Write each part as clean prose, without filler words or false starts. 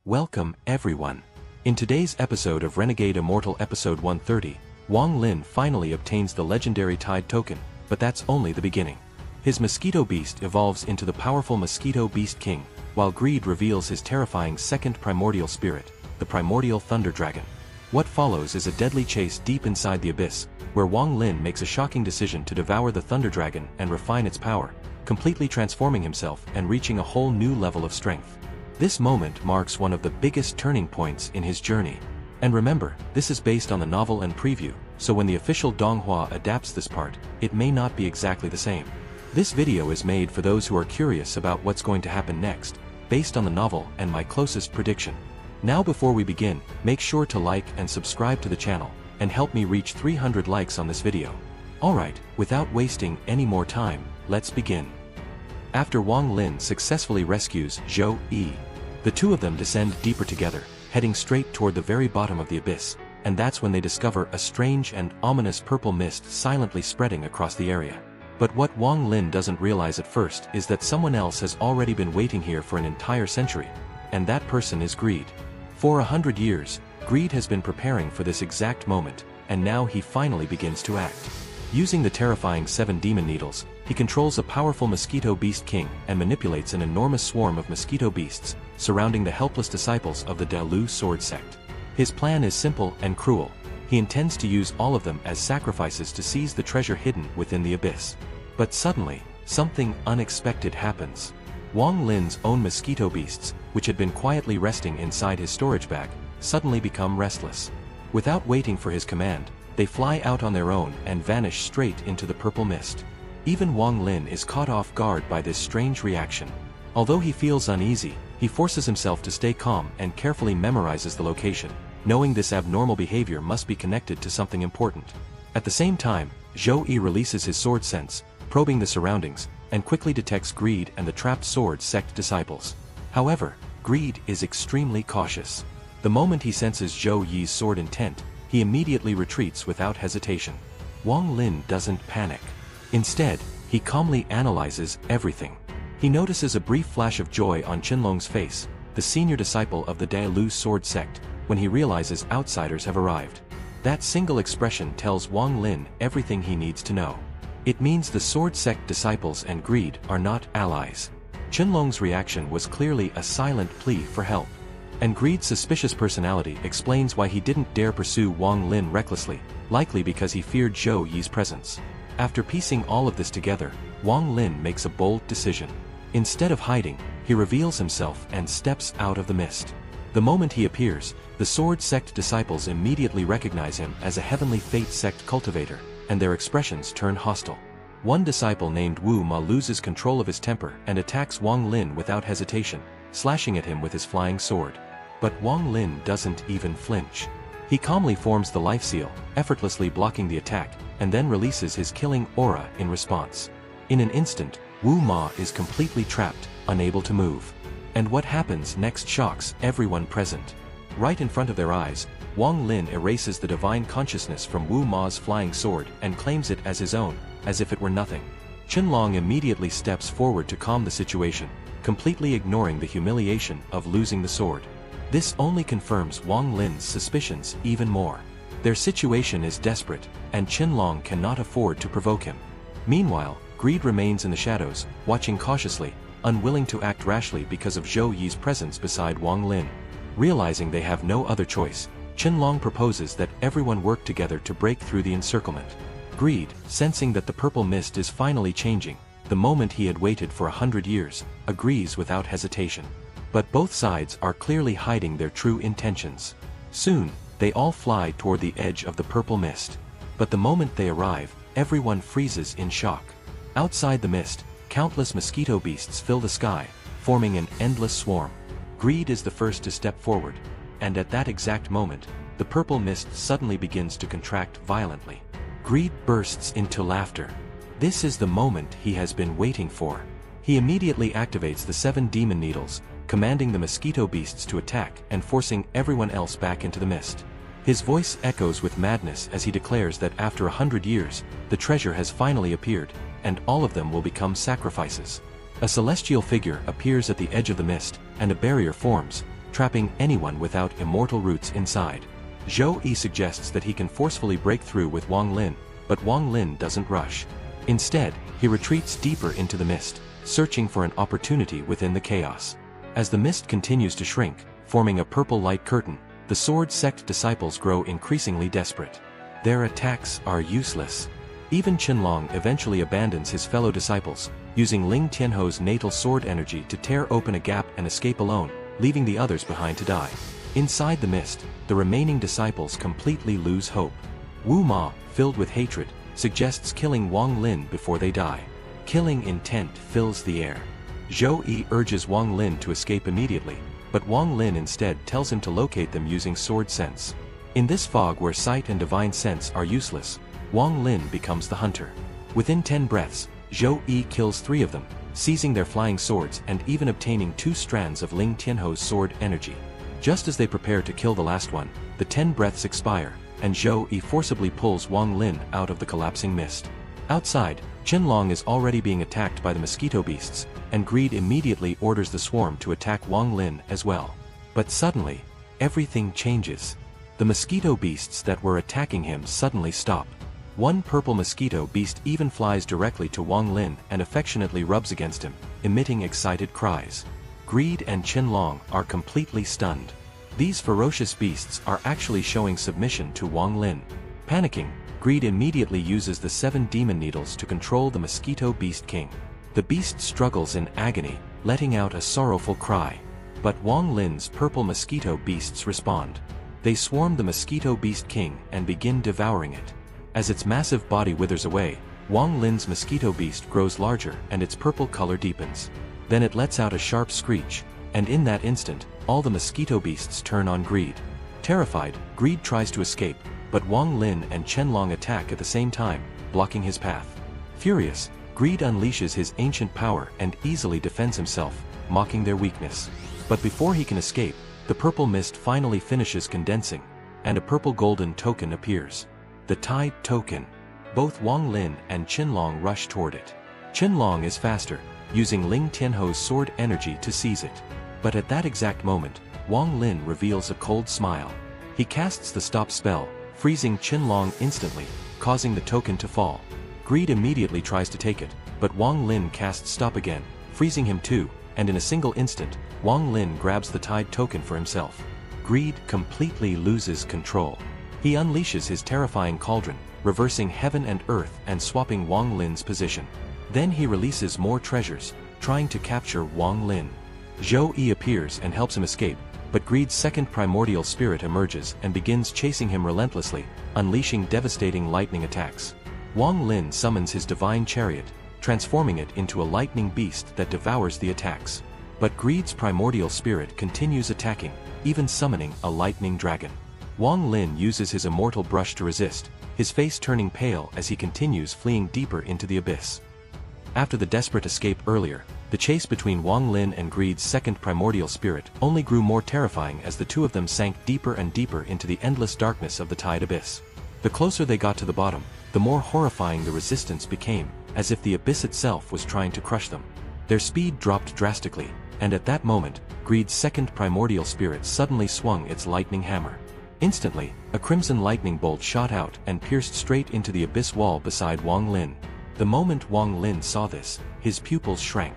Welcome, everyone. In today's episode of Renegade Immortal Episode 130, Wang Lin finally obtains the legendary Tide Token, but that's only the beginning. His Mosquito Beast evolves into the powerful Mosquito Beast King, while Greed reveals his terrifying second primordial spirit, the Primordial Thunder Dragon. What follows is a deadly chase deep inside the abyss, where Wang Lin makes a shocking decision to devour the Thunder Dragon and refine its power, completely transforming himself and reaching a whole new level of strength. This moment marks one of the biggest turning points in his journey. And remember, this is based on the novel and preview, so when the official Donghua adapts this part, it may not be exactly the same. This video is made for those who are curious about what's going to happen next, based on the novel and my closest prediction. Now before we begin, make sure to like and subscribe to the channel, and help me reach 300 likes on this video. Alright, without wasting any more time, let's begin. After Wang Lin successfully rescues Zhou Yi, the two of them descend deeper together, heading straight toward the very bottom of the abyss, and that's when they discover a strange and ominous purple mist silently spreading across the area. But what Wang Lin doesn't realize at first is that someone else has already been waiting here for an entire century, and that person is Greed. For 100 years, Greed has been preparing for this exact moment, and now he finally begins to act. Using the terrifying 7 demon needles, he controls a powerful Mosquito Beast King and manipulates an enormous swarm of mosquito beasts, surrounding the helpless disciples of the Dalu sword sect. His plan is simple and cruel. He intends to use all of them as sacrifices to seize the treasure hidden within the abyss. But suddenly, something unexpected happens. Wang Lin's own mosquito beasts, which had been quietly resting inside his storage bag, suddenly become restless. Without waiting for his command, they fly out on their own and vanish straight into the purple mist. Even Wang Lin is caught off guard by this strange reaction. Although he feels uneasy, he forces himself to stay calm and carefully memorizes the location, knowing this abnormal behavior must be connected to something important. At the same time, Zhou Yi releases his sword sense, probing the surroundings, and quickly detects Greed and the trapped sword sect disciples. However, Greed is extremely cautious. The moment he senses Zhou Yi's sword intent, he immediately retreats without hesitation. Wang Lin doesn't panic. Instead, he calmly analyzes everything. He notices a brief flash of joy on Qinlong's face, the senior disciple of the Dalu sword sect, when he realizes outsiders have arrived. That single expression tells Wang Lin everything he needs to know. It means the sword sect disciples and Greed are not allies. Qinlong's reaction was clearly a silent plea for help. And Greed's suspicious personality explains why he didn't dare pursue Wang Lin recklessly, likely because he feared Zhou Yi's presence. After piecing all of this together, Wang Lin makes a bold decision. Instead of hiding, he reveals himself and steps out of the mist. The moment he appears, the sword sect disciples immediately recognize him as a heavenly fate sect cultivator, and their expressions turn hostile. One disciple named Wu Ma loses control of his temper and attacks Wang Lin without hesitation, slashing at him with his flying sword. But Wang Lin doesn't even flinch. He calmly forms the life seal, effortlessly blocking the attack, and then releases his killing aura in response. In an instant, Wu Ma is completely trapped, unable to move. And what happens next shocks everyone present. Right in front of their eyes, Wang Lin erases the divine consciousness from Wu Ma's flying sword and claims it as his own, as if it were nothing. Qinlong immediately steps forward to calm the situation, completely ignoring the humiliation of losing the sword. This only confirms Wang Lin's suspicions even more. Their situation is desperate, and Qinlong cannot afford to provoke him. Meanwhile, Greed remains in the shadows, watching cautiously, unwilling to act rashly because of Zhou Yi's presence beside Wang Lin. Realizing they have no other choice, Qinlong proposes that everyone work together to break through the encirclement. Greed, sensing that the purple mist is finally changing, the moment he had waited for 100 years, agrees without hesitation. But both sides are clearly hiding their true intentions. Soon, they all fly toward the edge of the purple mist. But the moment they arrive, everyone freezes in shock. Outside the mist, countless mosquito beasts fill the sky, forming an endless swarm. Greed is the first to step forward, and at that exact moment, the purple mist suddenly begins to contract violently. Greed bursts into laughter. This is the moment he has been waiting for. He immediately activates the 7 demon needles, commanding the mosquito beasts to attack and forcing everyone else back into the mist. His voice echoes with madness as he declares that after 100 years, the treasure has finally appeared, and all of them will become sacrifices. A celestial figure appears at the edge of the mist, and a barrier forms, trapping anyone without immortal roots inside. Zhou Yi suggests that he can forcefully break through with Wang Lin, but Wang Lin doesn't rush. Instead, he retreats deeper into the mist, searching for an opportunity within the chaos. As the mist continues to shrink, forming a purple light curtain, the sword sect disciples grow increasingly desperate. Their attacks are useless. Even Qinlong eventually abandons his fellow disciples, using Ling Tianho's natal sword energy to tear open a gap and escape alone, leaving the others behind to die. Inside the mist, the remaining disciples completely lose hope. Wu Ma, filled with hatred, suggests killing Wang Lin before they die. Killing intent fills the air. Zhou Yi urges Wang Lin to escape immediately, but Wang Lin instead tells him to locate them using sword sense. In this fog where sight and divine sense are useless, Wang Lin becomes the hunter. Within 10 breaths, Zhou Yi kills 3 of them, seizing their flying swords and even obtaining 2 strands of Ling Tianho's sword energy. Just as they prepare to kill the last one, the 10 breaths expire, and Zhou Yi forcibly pulls Wang Lin out of the collapsing mist. Outside, Qinlong is already being attacked by the mosquito beasts, and Greed immediately orders the swarm to attack Wang Lin as well. But suddenly, everything changes. The mosquito beasts that were attacking him suddenly stop. One purple mosquito beast even flies directly to Wang Lin and affectionately rubs against him, emitting excited cries. Greed and Qinlong are completely stunned. These ferocious beasts are actually showing submission to Wang Lin. Panicking, Greed immediately uses the 7 demon needles to control the mosquito beast king. The beast struggles in agony, letting out a sorrowful cry. But Wang Lin's purple mosquito beasts respond. They swarm the mosquito beast king and begin devouring it. As its massive body withers away, Wang Lin's mosquito beast grows larger and its purple color deepens. Then it lets out a sharp screech, and in that instant, all the mosquito beasts turn on Greed. Terrified, Greed tries to escape, but Wang Lin and Qinlong attack at the same time, blocking his path. Furious, Greed unleashes his ancient power and easily defends himself, mocking their weakness. But before he can escape, the purple mist finally finishes condensing, and a purple-golden token appears. The Tide Token. Both Wang Lin and Qinlong rush toward it. Qinlong is faster, using Ling Tianho's sword energy to seize it. But at that exact moment, Wang Lin reveals a cold smile. He casts the stop spell, freezing Qinlong instantly, causing the token to fall. Greed immediately tries to take it, but Wang Lin casts stop again, freezing him too, and in a single instant, Wang Lin grabs the Tide Token for himself. Greed completely loses control. He unleashes his terrifying cauldron, reversing heaven and earth and swapping Wang Lin's position. Then he releases more treasures, trying to capture Wang Lin. Zhou Yi appears and helps him escape, but Greed's second primordial spirit emerges and begins chasing him relentlessly, unleashing devastating lightning attacks. Wang Lin summons his divine chariot, transforming it into a lightning beast that devours the attacks. But Greed's primordial spirit continues attacking, even summoning a lightning dragon. Wang Lin uses his immortal brush to resist, his face turning pale as he continues fleeing deeper into the abyss. After the desperate escape earlier, the chase between Wang Lin and Greed's second primordial spirit only grew more terrifying as the two of them sank deeper and deeper into the endless darkness of the Tide Abyss. The closer they got to the bottom, the more horrifying the resistance became, as if the abyss itself was trying to crush them. Their speed dropped drastically, and at that moment, Greed's second primordial spirit suddenly swung its lightning hammer. Instantly, a crimson lightning bolt shot out and pierced straight into the abyss wall beside Wang Lin. The moment Wang Lin saw this, his pupils shrank.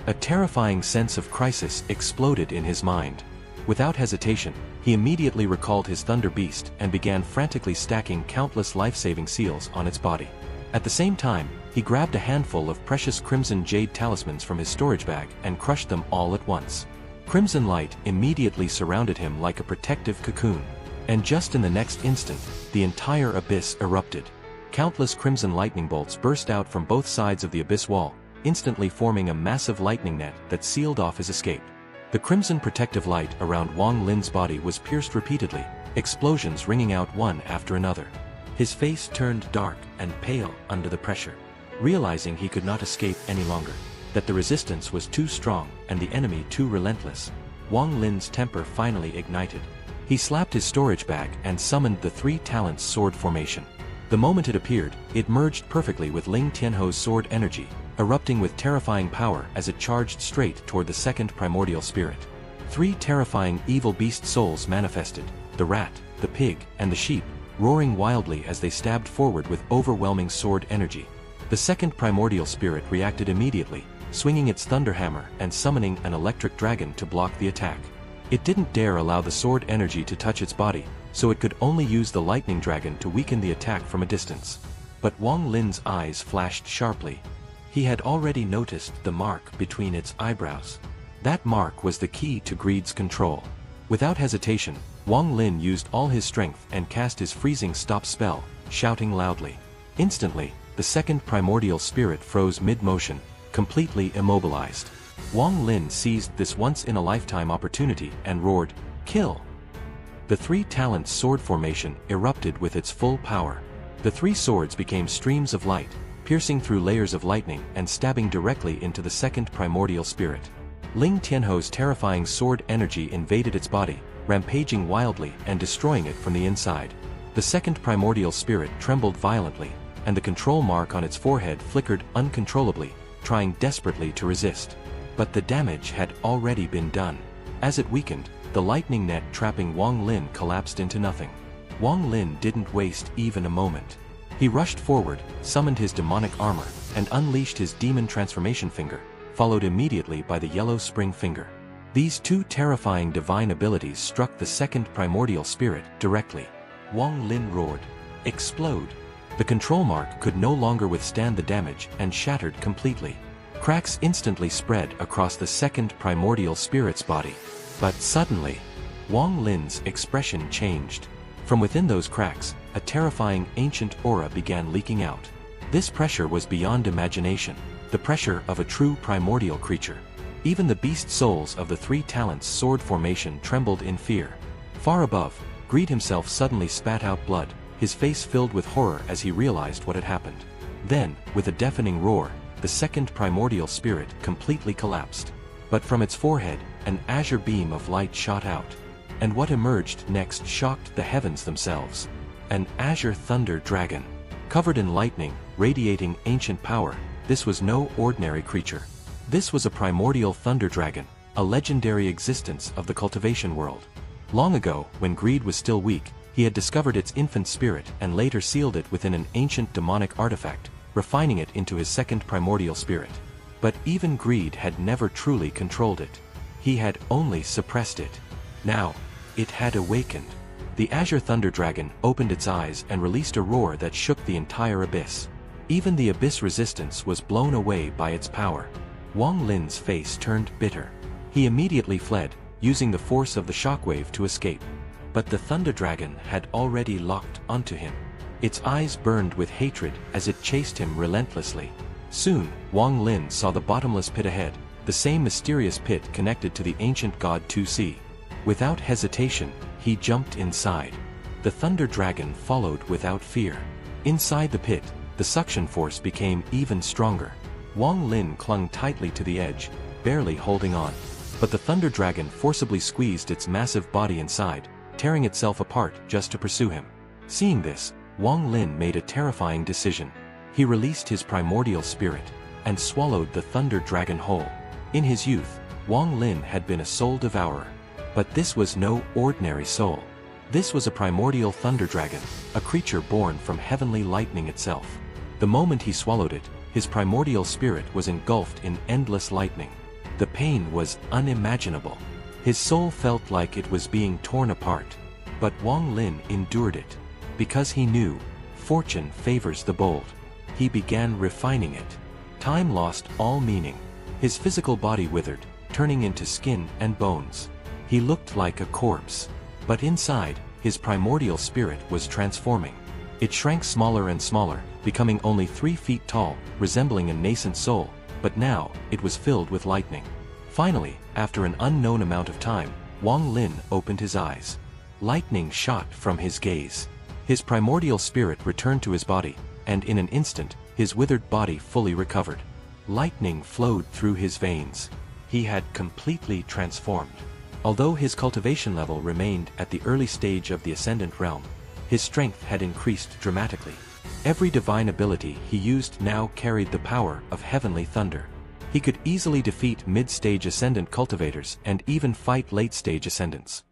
A terrifying sense of crisis exploded in his mind. Without hesitation, he immediately recalled his Thunder Beast and began frantically stacking countless life-saving seals on its body. At the same time, he grabbed a handful of precious crimson jade talismans from his storage bag and crushed them all at once. Crimson light immediately surrounded him like a protective cocoon. And just in the next instant, the entire abyss erupted. Countless crimson lightning bolts burst out from both sides of the abyss wall, instantly forming a massive lightning net that sealed off his escape. The crimson protective light around Wang Lin's body was pierced repeatedly, explosions ringing out one after another. His face turned dark and pale under the pressure. Realizing he could not escape any longer, that the resistance was too strong and the enemy too relentless, Wang Lin's temper finally ignited. He slapped his storage bag and summoned the 3 talents sword formation. The moment it appeared, it merged perfectly with Ling Tianho's sword energy, erupting with terrifying power as it charged straight toward the second primordial spirit. 3 terrifying evil beast souls manifested, the rat, the pig, and the sheep, roaring wildly as they stabbed forward with overwhelming sword energy. The second primordial spirit reacted immediately, swinging its thunder hammer and summoning an electric dragon to block the attack. It didn't dare allow the sword energy to touch its body, so it could only use the lightning dragon to weaken the attack from a distance. But Wang Lin's eyes flashed sharply. He had already noticed the mark between its eyebrows. That mark was the key to greed's control. Without hesitation, Wang Lin used all his strength and cast his freezing stop spell, shouting loudly. Instantly, the second primordial spirit froze mid-motion, completely immobilized. Wang Lin seized this once-in-a-lifetime opportunity and roared, "Kill!" The 3 talents sword formation erupted with its full power. The 3 swords became streams of light, piercing through layers of lightning and stabbing directly into the second primordial spirit. Ling Tianho's terrifying sword energy invaded its body, rampaging wildly and destroying it from the inside. The second primordial spirit trembled violently, and the control mark on its forehead flickered uncontrollably, trying desperately to resist. But the damage had already been done. As it weakened, the lightning net trapping Wang Lin collapsed into nothing. Wang Lin didn't waste even a moment. He rushed forward, summoned his demonic armor, and unleashed his demon transformation finger, followed immediately by the yellow spring finger. These 2 terrifying divine abilities struck the second primordial spirit directly. Wang Lin roared, "Explode!" The control mark could no longer withstand the damage and shattered completely. Cracks instantly spread across the second primordial spirit's body. But suddenly, Wang Lin's expression changed. From within those cracks, a terrifying ancient aura began leaking out. This pressure was beyond imagination, the pressure of a true primordial creature. Even the beast souls of the 3 talents sword formation trembled in fear. Far above, Greed himself suddenly spat out blood, his face filled with horror as he realized what had happened. Then, with a deafening roar, the second primordial spirit completely collapsed. But from its forehead, an azure beam of light shot out. And what emerged next shocked the heavens themselves. An azure thunder dragon. Covered in lightning, radiating ancient power, this was no ordinary creature. This was a primordial thunder dragon, a legendary existence of the cultivation world. Long ago, when Greed was still weak, he had discovered its infant spirit and later sealed it within an ancient demonic artifact, refining it into his second primordial spirit. But even Greed had never truly controlled it. He had only suppressed it. Now, it had awakened. The Azure Thunder Dragon opened its eyes and released a roar that shook the entire abyss. Even the abyss resistance was blown away by its power. Wang Lin's face turned bitter. He immediately fled, using the force of the shockwave to escape. But the Thunder Dragon had already locked onto him. Its eyes burned with hatred as it chased him relentlessly. Soon, Wang Lin saw the bottomless pit ahead, the same mysterious pit connected to the ancient god 2C. Without hesitation, he jumped inside. The Thunder Dragon followed without fear. Inside the pit, the suction force became even stronger. Wang Lin clung tightly to the edge, barely holding on. But the Thunder Dragon forcibly squeezed its massive body inside, tearing itself apart just to pursue him. Seeing this, Wang Lin made a terrifying decision. He released his primordial spirit, and swallowed the Thunder Dragon whole. In his youth, Wang Lin had been a soul devourer. But this was no ordinary soul. This was a primordial thunder dragon, a creature born from heavenly lightning itself. The moment he swallowed it, his primordial spirit was engulfed in endless lightning. The pain was unimaginable. His soul felt like it was being torn apart. But Wang Lin endured it. Because he knew, fortune favors the bold. He began refining it. Time lost all meaning. His physical body withered, turning into skin and bones. He looked like a corpse. But inside, his primordial spirit was transforming. It shrank smaller and smaller, becoming only 3 feet tall, resembling a nascent soul, but now, it was filled with lightning. Finally, after an unknown amount of time, Wang Lin opened his eyes. Lightning shot from his gaze. His primordial spirit returned to his body, and in an instant, his withered body fully recovered. Lightning flowed through his veins. He had completely transformed. Although his cultivation level remained at the early stage of the Ascendant Realm, his strength had increased dramatically. Every divine ability he used now carried the power of heavenly thunder. He could easily defeat mid-stage Ascendant cultivators and even fight late-stage Ascendants.